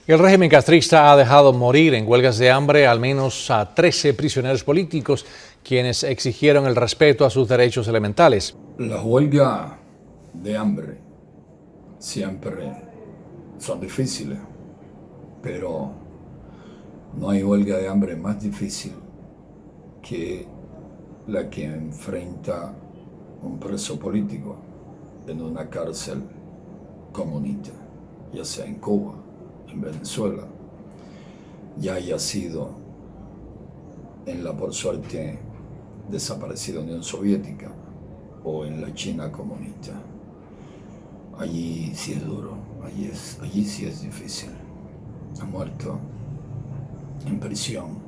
El régimen castrista ha dejado morir en huelgas de hambre al menos a 13 prisioneros políticos, quienes exigieron el respeto a sus derechos elementales. Las huelgas de hambre siempre son difíciles, pero no hay huelga de hambre más difícil que la que enfrenta un preso político en una cárcel comunista, ya sea en Cuba, en Venezuela, ya haya sido en la, por suerte, desaparecida Unión Soviética o en la China comunista. Allí sí es duro, allí sí es difícil. Ha muerto en prisión.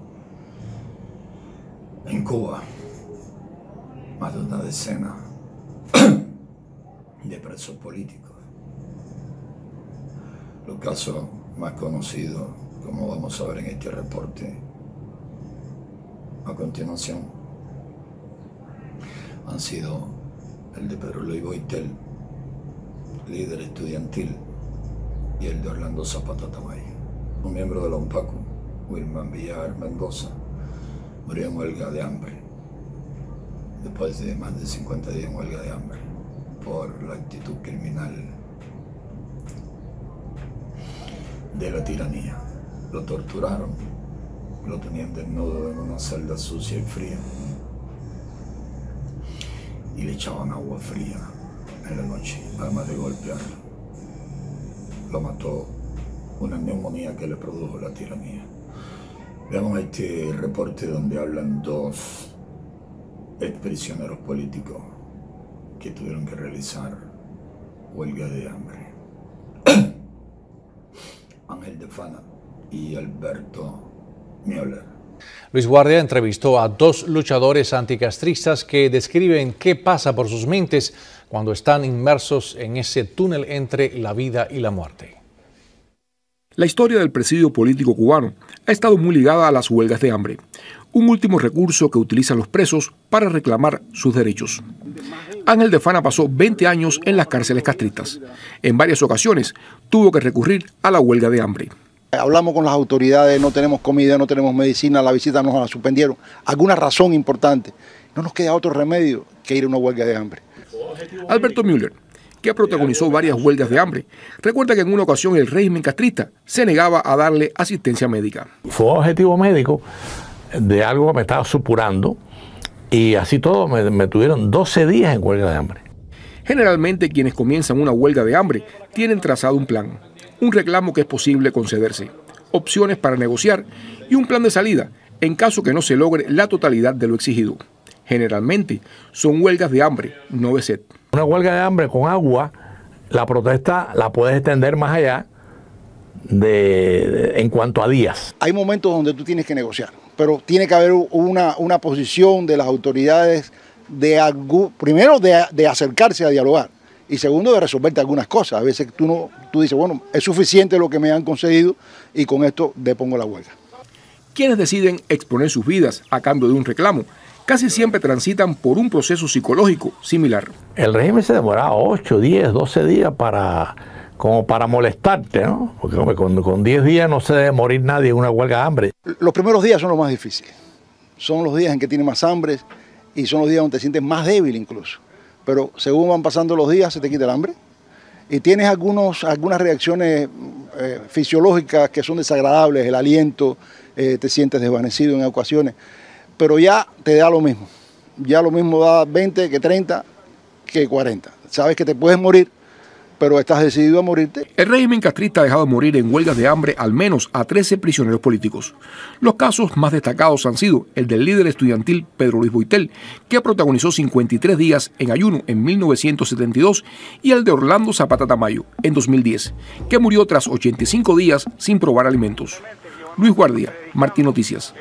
En Cuba, más de una decena de presos políticos. Los casos más conocidos, como vamos a ver en este reporte a continuación, han sido el de Pedro Luis Boitel, líder estudiantil, y el de Orlando Zapata Tamayo. Un miembro de la UNPACU, Wilman Villar Mendoza, murió en huelga de hambre, después de más de 50 días en huelga de hambre, por la actitud criminal de la tiranía. Lo torturaron, lo tenían desnudo en una celda sucia y fría, y le echaban agua fría en la noche, además de golpearlo. Lo mató una neumonía que le produjo la tiranía. Veamos este reporte donde hablan dos exprisioneros políticos que tuvieron que realizar huelga de hambre. Ángel de Fana y Alberto Müller. Luis Guardia entrevistó a dos luchadores anticastristas que describen qué pasa por sus mentes cuando están inmersos en ese túnel entre la vida y la muerte. La historia del presidio político cubano ha estado muy ligada a las huelgas de hambre, un último recurso que utilizan los presos para reclamar sus derechos. Ángel de Fana pasó 20 años en las cárceles castristas. En varias ocasiones tuvo que recurrir a la huelga de hambre. Hablamos con las autoridades, no tenemos comida, no tenemos medicina, la visita nos la suspendieron. Alguna razón importante. No nos queda otro remedio que ir a una huelga de hambre. Alberto Müller, que protagonizó varias huelgas de hambre, recuerda que en una ocasión el régimen castrista se negaba a darle asistencia médica. Fue objetivo médico de algo que me estaba supurando y así todo me tuvieron 12 días en huelga de hambre. Generalmente quienes comienzan una huelga de hambre tienen trazado un plan, un reclamo que es posible concederse, opciones para negociar y un plan de salida en caso que no se logre la totalidad de lo exigido. Generalmente son huelgas de hambre, no de sed. Una huelga de hambre con agua, la protesta la puedes extender más allá en cuanto a días. Hay momentos donde tú tienes que negociar, pero tiene que haber una posición de las autoridades primero de acercarse a dialogar y segundo de resolverte algunas cosas. A veces tú dices, bueno, es suficiente lo que me han concedido y con esto depongo la huelga. Quienes deciden exponer sus vidas a cambio de un reclamo casi siempre transitan por un proceso psicológico similar. El régimen se demoraba 8, 10, 12 días como para molestarte, ¿no? Porque con 10 días no se debe morir nadie en una huelga de hambre. Los primeros días son los más difíciles. Son los días en que tienes más hambre y son los días donde te sientes más débil incluso. Pero según van pasando los días se te quita el hambre y tienes algunas reacciones fisiológicas que son desagradables, el aliento, te sientes desvanecido en ocasiones, pero ya te da lo mismo. Ya lo mismo da 20 que 30 que 40. Sabes que te puedes morir, pero estás decidido a morirte. El régimen castrista ha dejado morir en huelgas de hambre al menos a 13 prisioneros políticos. Los casos más destacados han sido el del líder estudiantil Pedro Luis Boitel, que protagonizó 53 días en ayuno en 1972, y el de Orlando Zapata Tamayo en 2010, que murió tras 85 días sin probar alimentos. Luis Guardia, Martín Noticias.